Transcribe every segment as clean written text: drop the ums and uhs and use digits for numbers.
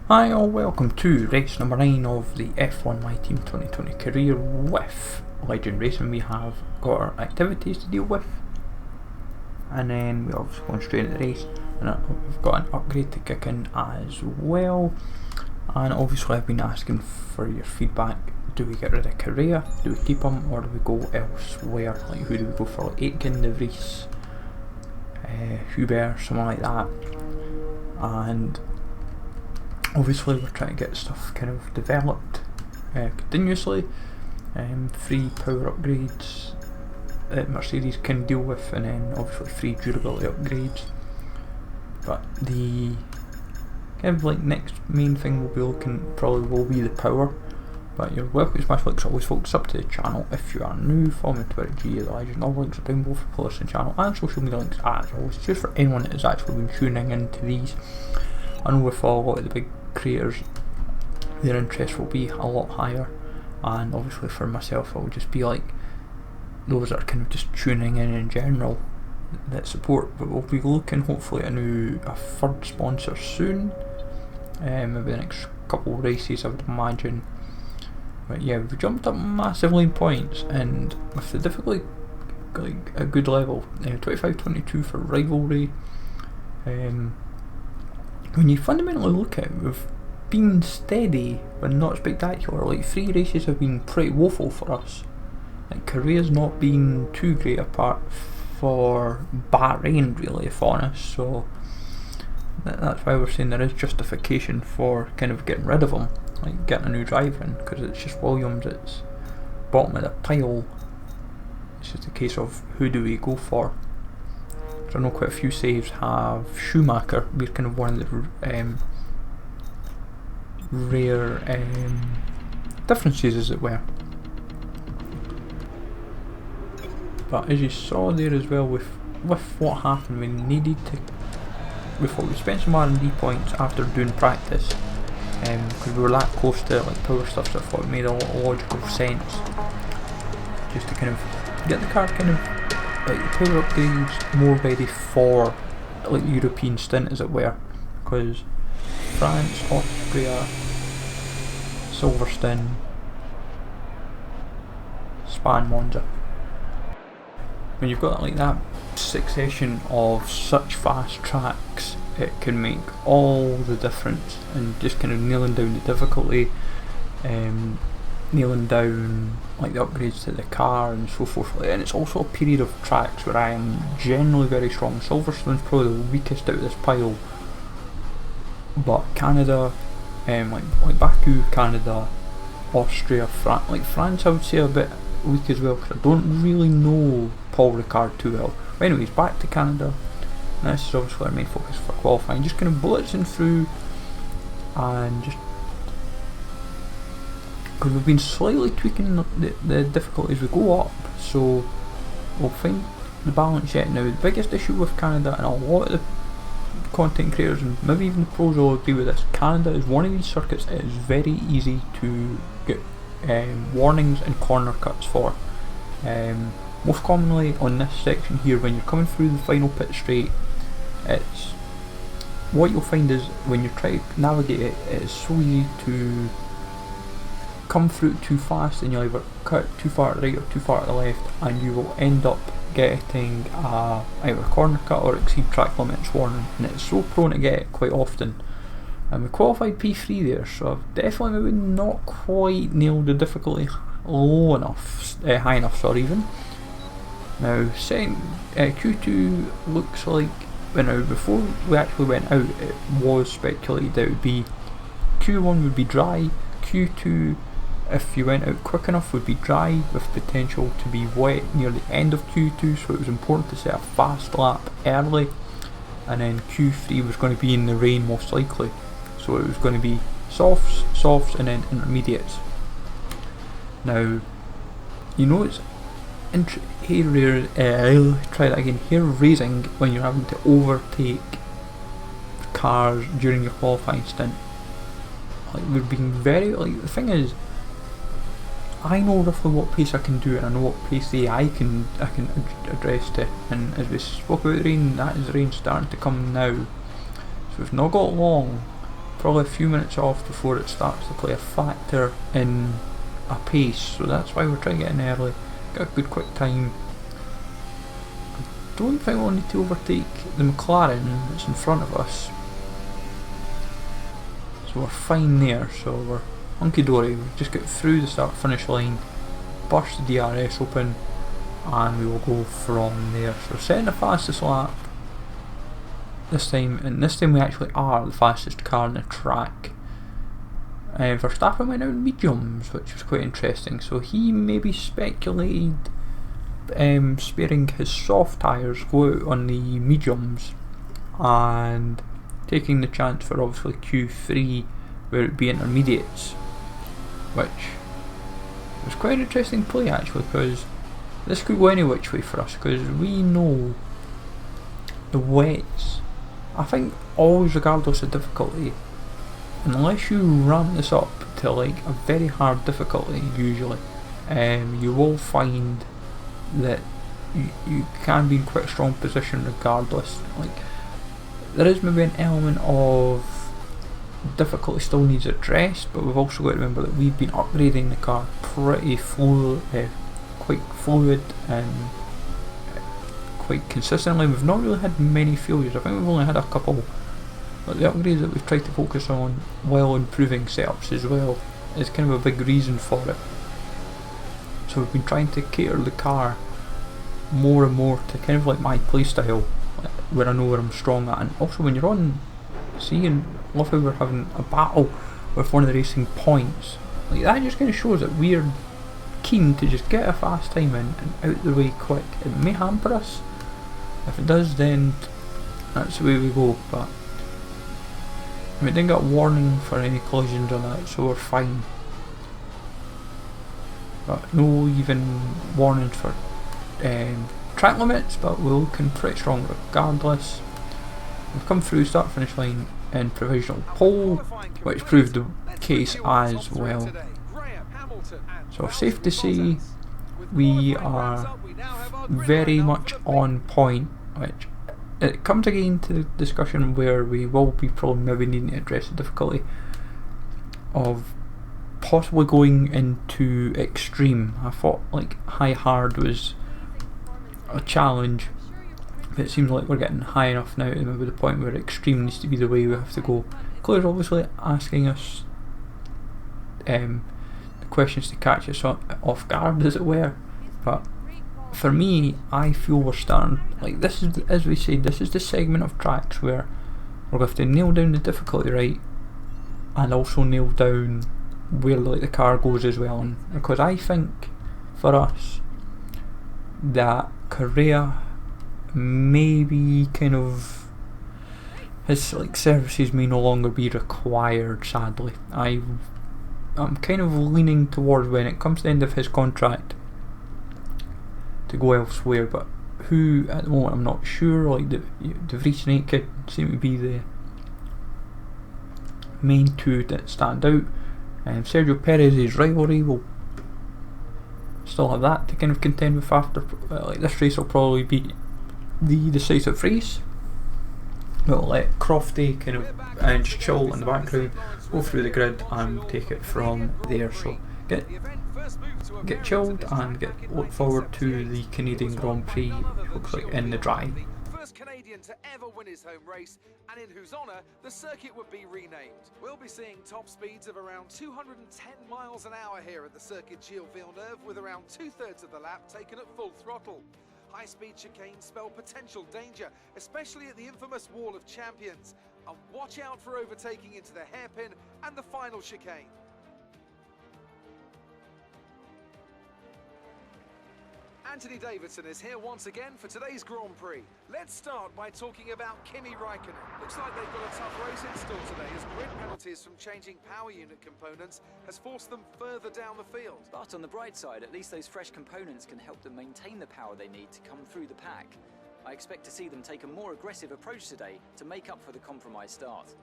Hi all, welcome to race number 9 of the F1 My Team 2020 career with Legend Racing. We have got our activities to deal with, and then we're obviously going straight into the race, and we've got an upgrade to kick in as well. And obviously I've been asking for your feedback. Do we get rid of Correa, do we keep him, or do we go elsewhere? Like, who do we go for? Like Aitken, De Vries, Hubert, something like that. And obviously we're trying to get stuff kind of developed continuously. 3 power upgrades that Mercedes can deal with, and then obviously 3 durability upgrades. But the kind of like next main thing we'll be looking probably will be the power. But you're welcome to smash likes always, folks. Up to the channel if you are new. Follow me on Twitter, G the Legend. All links are down below for the channel and social media links as always. Just for anyone that has actually been tuning into these. I know with a lot of the big creators, their interest will be a lot higher, and obviously for myself it will just be like those that are kind of just tuning in general that support. But we'll be looking hopefully at a third sponsor soon, maybe the next couple of races I would imagine. But yeah, we've jumped up massively in points, and with the difficulty like a good level, 25-22 for rivalry. When you fundamentally look at it, we've been steady but not spectacular. Like 3 races have been pretty woeful for us. Like Korea's not been too great apart for Bahrain really, if honest. So that's why we're saying there is justification for kind of getting rid of them, like getting a new driver in, because it's just Williams, it's bottom of the pile. It's just a case of who do we go for. I know quite a few saves have Schumacher. We're kind of one of the rare differences, as it were. But as you saw there as well, with what happened, we needed to. We spent some R&D points after doing practice, because we were that close to like power stuff, so I thought it made a lot of logical sense just to kind of get the car kind of like the power upgrades more ready for like the European stint, as it were, because France, Austria, Silverstone, Spa and Monza, when you've got like that succession of such fast tracks, it can make all the difference, and just kind of nailing down the difficulty, nailing down like the upgrades to the car and so forth. And it's also a period of tracks where I am generally very strong. Silverstone's probably the weakest out of this pile, but Canada, like Baku, Canada, Austria, France I would say a bit weak as well, because I don't really know Paul Ricard too well. But anyways, back to Canada. And this is obviously our main focus for qualifying, just kind of blitzing through, and just because we've been slightly tweaking the difficulty as we go up, so we'll find the balance yet. Now the biggest issue with Canada, and a lot of the content creators and maybe even the pros will agree with this, Canada is one of these circuits it is very easy to get warnings and corner cuts for. Most commonly on this section here, when you're coming through the final pit straight, it's what you'll find is when you try to navigate it, it is so easy to come through too fast, and you'll either cut too far to the right or too far to the left, and you will end up getting either a corner cut or exceed track limits warning, and it's so prone to get it quite often. And we qualified P3 there, so I've definitely maybe not quite nailed the difficulty high enough, sorry, even. Now second, Q2 looks like, now before we actually went out, it was speculated that it would be Q1 would be dry, Q2 if you went out quick enough would be dry with potential to be wet near the end of Q2, so it was important to set a fast lap early, and then Q3 was going to be in the rain most likely, so it was going to be softs and then intermediates. Now you know it's hair raising when you're having to overtake cars during your qualifying stint. Like we're being very, like, the thing is, I know roughly what pace I can do, and I know what pace I can address to. And as we spoke about the rain, that is the rain starting to come now, so we've not got long probably a few minutes off before it starts to play a factor in a pace, so that's why we're trying to get in early, get a good quick time. I don't think we'll need to overtake the McLaren that's in front of us, so we're fine there, so we're hunky dory. We just get through the start finish line, burst the DRS open, and we will go from there. So setting the fastest lap this time, and this time we actually are the fastest car on the track. Verstappen went out in mediums, which was quite interesting, so he maybe speculated sparing his soft tyres, go out on the mediums and taking the chance for obviously Q3 where it would be intermediates, which was quite an interesting play actually, because this could go any which way for us, because we know the wets, I think always regardless of difficulty, unless you ramp this up to like a very hard difficulty usually, you will find that you can be in quite a strong position regardless. Like, there is maybe an element of difficulty still needs addressed, but we've also got to remember that we've been upgrading the car pretty quite fluid and quite consistently. We've not really had many failures. I think we've only had a couple, but the upgrades that we've tried to focus on while improving setups as well is kind of a big reason for it. So we've been trying to cater the car more and more to kind of like my playstyle, where I know where I'm strong at. And also when you're on, see, and love how we're having a battle with one of the racing points, like that just kind of shows that we're keen to just get a fast time in and out the way quick. It may hamper us, if it does then that's the way we go, but we didn't get a warning for any collisions on that, so we're fine. But no even warnings for track limits, but we're looking pretty strong regardless. We've come through start finish line in provisional pole, which proved the case as well. So safe to say we are very much on point, which it comes again to the discussion where we will be probably maybe needing to address the difficulty of possibly going into extreme. I thought like high hard was a challenge, but it seems like we're getting high enough now to maybe the point where extreme needs to be the way we have to go. Claire's obviously asking us the questions to catch us off guard, as it were, but for me, I feel we're starting, like, this is, as we said, this is the segment of tracks where we're going to have to nail down the difficulty right, and also nail down where like the car goes as well. And because I think for us that Korea maybe kind of his like services may no longer be required, sadly. I'm kind of leaning towards when it comes to the end of his contract to go elsewhere, but who at the moment I'm not sure. Like the Vries and Aitken seem to be the main two that stand out. Sergio Perez's rivalry will still have that to kind of contend with after. Like this race will probably be the decisive race. We'll let Crofty kind of just chill in the background, go through the grid and take it from there. So get chilled and look forward to the Canadian Grand Prix, looks like in the drive. First Canadian to ever win his home race, and in whose honour the circuit would be renamed. We'll be seeing top speeds of around 210 miles an hour here at the Circuit Gilles Villeneuve, with around 2/3 of the lap taken at full throttle. High-speed chicanes spell potential danger, especially at the infamous Wall of Champions. And watch out for overtaking into the hairpin and the final chicane. Anthony Davidson is here once again for today's Grand Prix. Let's start by talking about Kimi Raikkonen. Looks like they've got a tough race in store today, as grid penalties from changing power unit components has forced them further down the field. But on the bright side, at least those fresh components can help them maintain the power they need to come through the pack. I expect to see them take a more aggressive approach today to make up for the compromised start.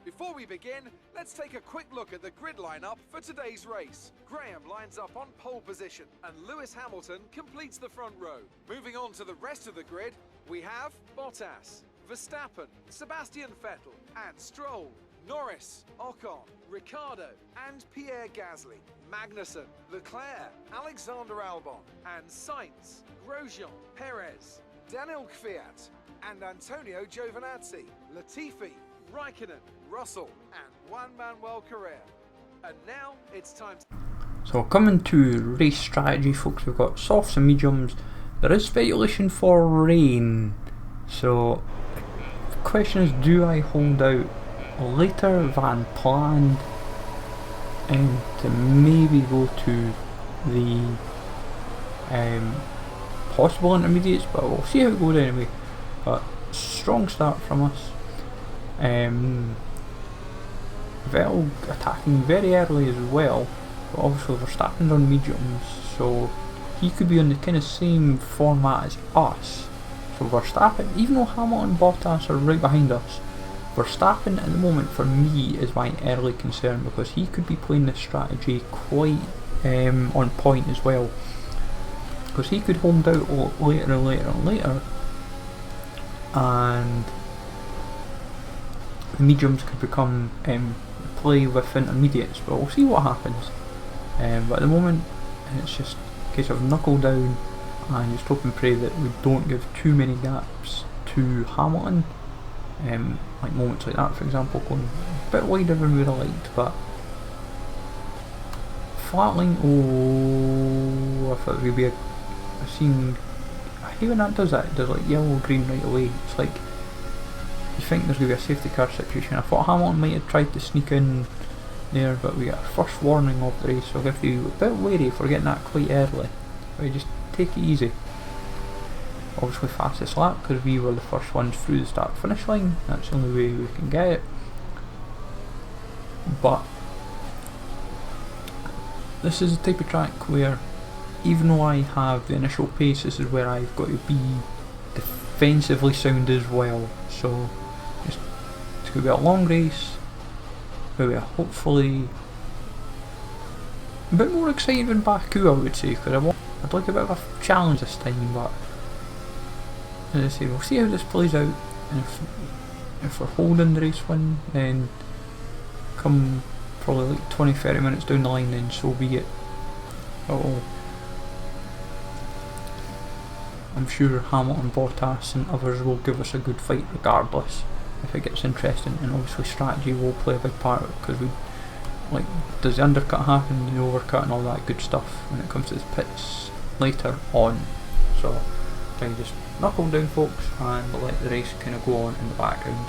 Before we begin, let's take a quick look at the grid lineup for today's race. Graham lines up on pole position, and Lewis Hamilton completes the front row. Moving on to the rest of the grid, we have Bottas, Verstappen, Sebastian Vettel, and Stroll. Norris, Ocon, Ricciardo, and Pierre Gasly, Magnussen, Leclerc, Alexander Albon, and Sainz, Grosjean, Perez, Daniel Kvyat, and Antonio Giovinazzi, Latifi, Raikkonen, Russell, and Juan Manuel Correa. And now it's time to... So coming to race strategy, folks, we've got softs and mediums. There is speculation for rain. So the question is, do I hold out later than planned and to maybe go to the possible intermediates, but we'll see how it goes anyway. But strong start from us. Vettel attacking very early as well, but obviously Verstappen's on mediums, so he could be on the kind of same format as us. So Verstappen, even though Hamilton and Bottas are right behind us, Verstappen at the moment for me is my early concern, because he could be playing this strategy quite on point as well, because he could hold out later and later and later, and the mediums could become play with intermediates, but we'll see what happens. But at the moment it's just a case of knuckle down and just hope and pray that we don't give too many gaps to Hamilton. Like moments like that, for example, going a bit wider than we would have liked, but flat line, oh, I thought it would be a scene. I hate when that does that, it does like yellow, green right away. It's like you think there's going to be a safety car situation. I thought Hamilton might have tried to sneak in there, but we get a first warning of the race, so I'll have to be a bit wary for getting that quite early. We just take it easy. Obviously fastest lap, because we were the first ones through the start finish line. That's the only way we can get it. But this is the type of track where, even though I have the initial pace, this is where I've got to be defensively sound as well. So it's going to be a long race, where we're hopefully a bit more exciting than Baku, I would say, because I'd like a bit of a challenge this time. But as I say, we'll see how this plays out, and if we're holding the race win, then come probably like 20-30 minutes down the line, then so be it. I'm sure Hamilton, Bottas and others will give us a good fight regardless, if it gets interesting, and obviously strategy will play a big part of it, because we, like, does the undercut happen, the overcut and all that good stuff when it comes to the pits later on. So I just knuckle down, folks, and let the race kind of go on in the background.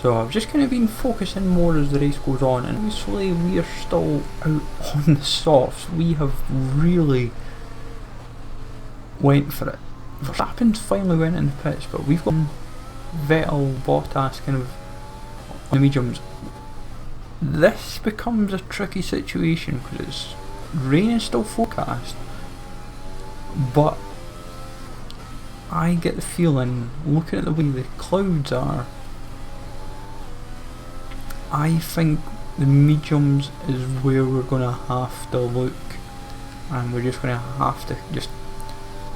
So I've just kind of been focusing more as the race goes on, and obviously we are still out on the softs. We have really went for it. Verstappen's finally went in the pits, but we've got Vettel, Bottas kind of on the mediums. This becomes a tricky situation because rain is still forecast, but I get the feeling, looking at the way the clouds are, I think the mediums is where we're going to have to look, and we're just going to have to just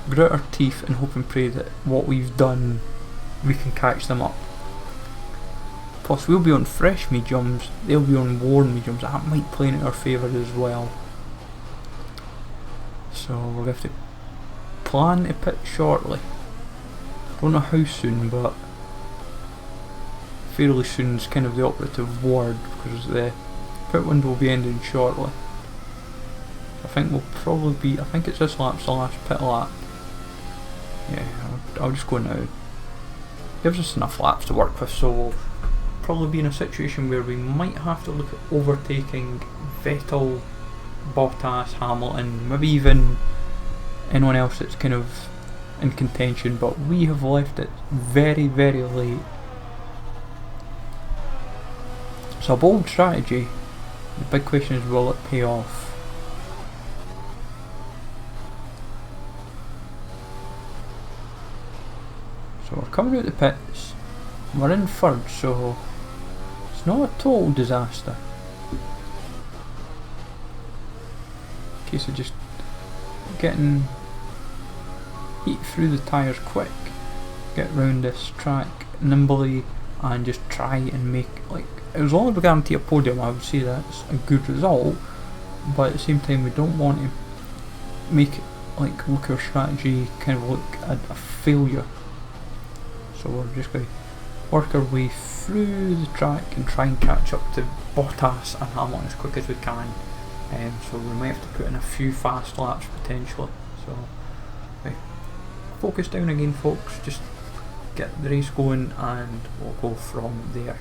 grit our teeth and hope and pray that what we've done, we can catch them up. Plus we'll be on fresh mediums, they'll be on worn mediums, that might play in our favour as well. So we're going to have to plan to pit shortly. Don't know how soon, but fairly soon is kind of the operative word, because the pit window will be ending shortly. I think we'll probably be, I think it's this lap's the last pit lap. Yeah, I'll just go now. Gives us enough laps to work with, so we'll probably be in a situation where we might have to look at overtaking Vettel, Bottas, Hamilton, maybe even anyone else that's kind of in contention, but we have left it very, very late. It's a bold strategy. The big question is, will it pay off? So we're coming out the pits, we're in third, so it's not a total disaster. Case of just getting eat through the tyres quick, get round this track nimbly, and just try and make, like, as long as we guarantee a podium, I would say that's a good result, but at the same time we don't want to make it, like, look our strategy kind of look at a failure. So we're just going to work our way through the track and try and catch up to Bottas and Hamilton as quick as we can. So we might have to put in a few fast laps potentially. So right, focus down again, folks, just get the race going and we'll go from there.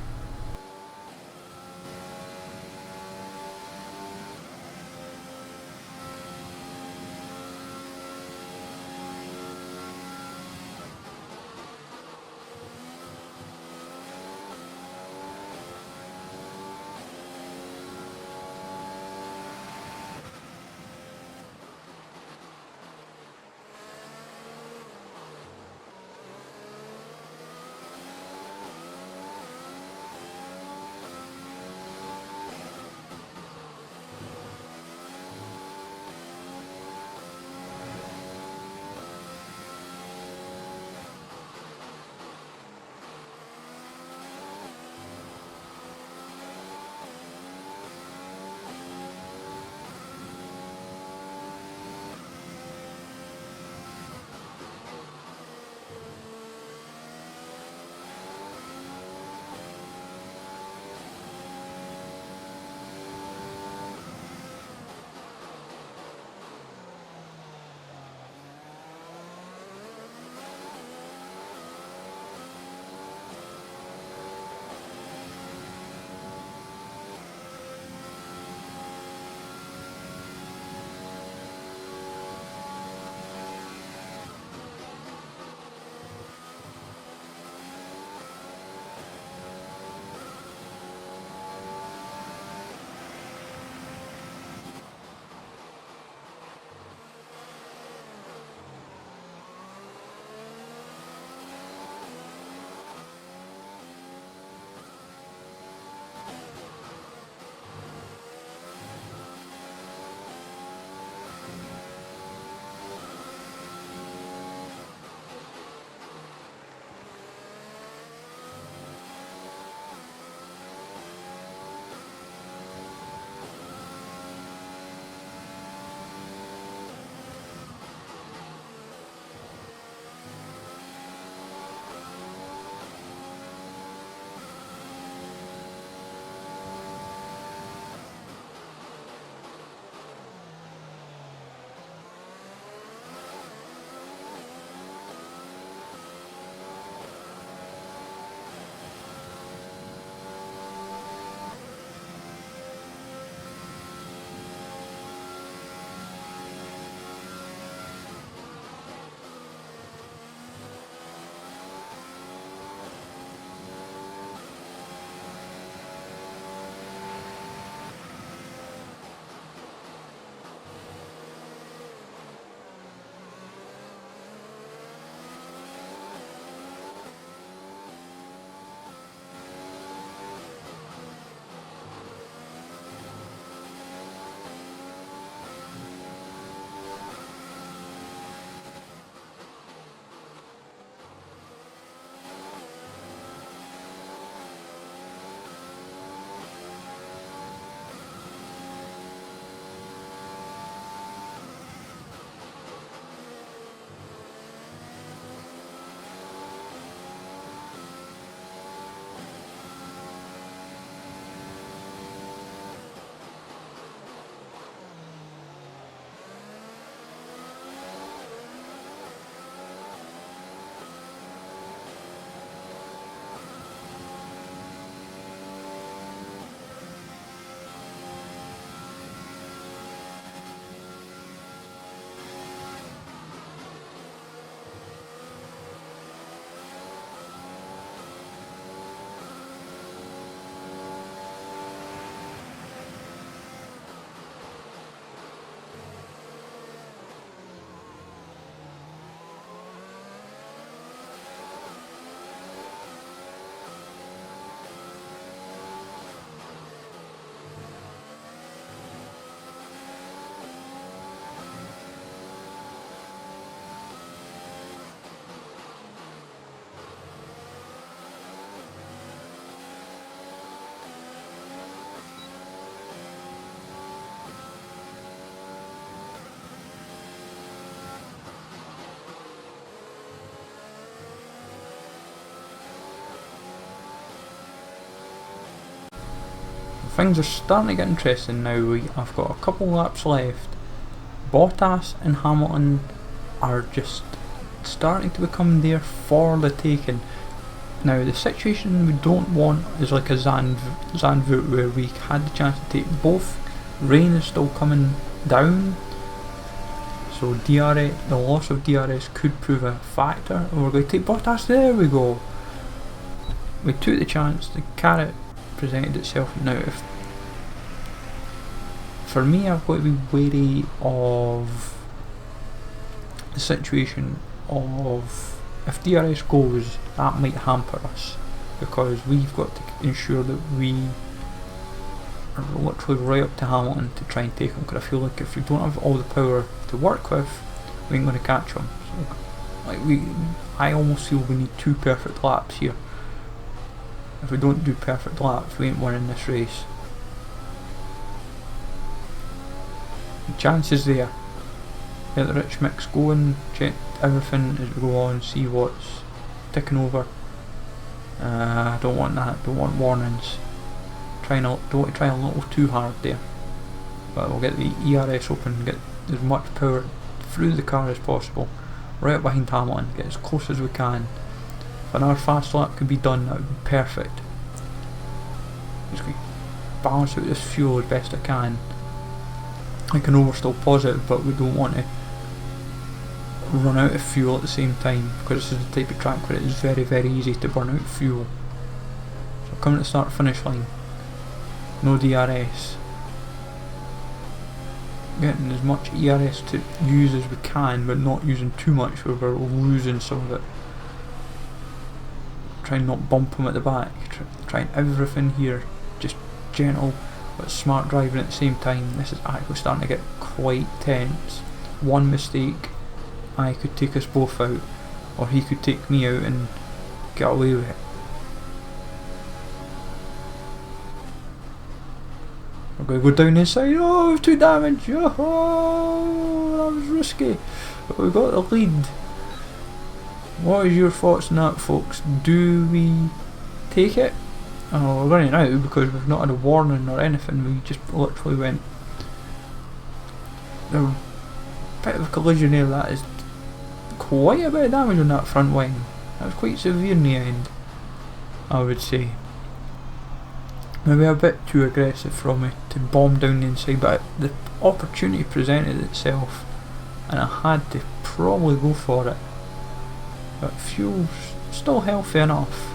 things are starting to get interesting now. I've got a couple laps left. Bottas and Hamilton are just starting to become there for the taking. Now the situation we don't want is like a Zandvoort where we had the chance to take both. Rain is still coming down, so DRS, the loss of DRS could prove a factor. And we're going to take Bottas. There we go. We took the chance. The carrot presented itself. Now, for me, I've got to be wary of the situation of if DRS goes, that might hamper us, because we've got to ensure that we are literally right up to Hamilton to try and take him, because I feel like if we don't have all the power to work with, we ain't going to catch him. So, I almost feel we need 2 perfect laps here. If we don't do perfect laps, we ain't winning this race. The chance is there. Get the rich mix going, check everything as we go on, see what's ticking over. Don't want that, don't want warnings. Don't want to try a little too hard there. But we'll get the ERS open, get as much power through the car as possible, right up behind Hamilton, get as close as we can. If another fast lap could be done, that would be perfect. Just balance out this fuel as best I can. I know we're still positive, but we don't want to run out of fuel at the same time, because this is the type of track where it is very, very easy to burn out fuel. So coming to the start finish line, no DRS, getting as much ERS to use as we can, but not using too much where we're losing some of it. Trying not bump them at the back, trying everything here, just gentle but smart driving at the same time. This is actually starting to get quite tense. One mistake, I could take us both out, or he could take me out and get away with it. We're going to go down this side. Oh, we've 2 damage. Oh, that was risky. But we got the lead. What is your thoughts on that, folks? Do we take it? Oh, we're running out because we've not had a warning or anything. We just literally went. There was a bit of a collision there. That is quite a bit of damage on that front wing. That was quite severe in the end, I would say. Maybe a bit too aggressive from me to bomb down the inside, but the opportunity presented itself and I had to probably go for it. But fuel's still healthy enough.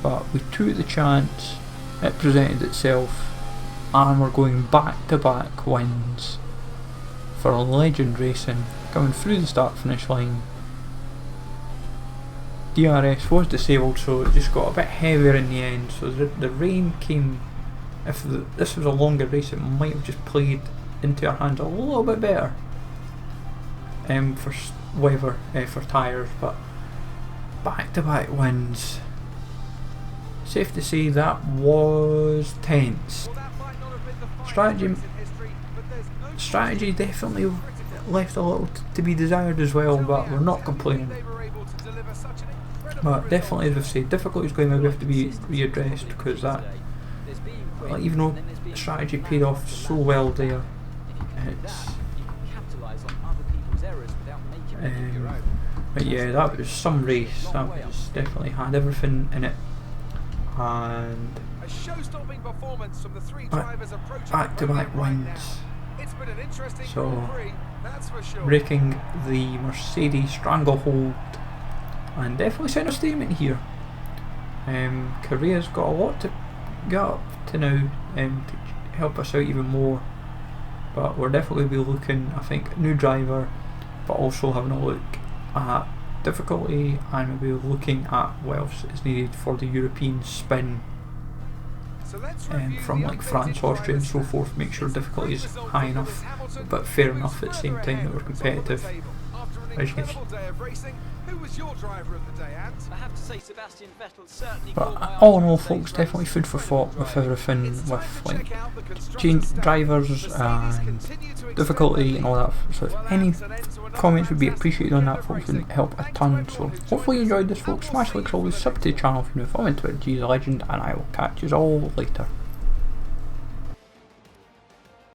But we took the chance, it presented itself, and we're going back to back wins for a legend racing, coming through the start finish line. DRS was disabled, so it just got a bit heavier in the end, so the rain came. If this was a longer race, it might have just played into our hands a little bit better for weather, for tyres, but back to back wins. Safe to say that was tense. Strategy definitely left a little to be desired as well, but we're not complaining. But definitely, as we've said, difficulties going to have to be readdressed, because that, like, even though strategy paid off so well there, it's but yeah, that was some race. That was definitely had everything in it, and back to back wins. So breaking the Mercedes stranglehold, and definitely sent a statement here. Korea's got a lot to get up to now to help us out even more, but we're definitely be looking, I think, new driver, but also having a look at difficulty, and we'll be looking at what else is needed for the European spin from like France, Austria and so forth. Make sure difficulty is high enough but fair enough at the same time, that we're competitive. incredible day of racing. Who was your driver of the day, Ant? I have to say Sebastian Vettel certainly But caught my eye all in all, during folks, today's definitely race. food for thought with everything, It's time with to like check out the constructors' change stats. drivers Mercedes and continue to extend difficulty their and all lead. that. So if any comments would be appreciated on that, folks, would help a ton. So hopefully you enjoyed this, folks. Smash likes always, sub to the channel if you're new, follow me on Twitter, G's a Legend, and I will catch you all later.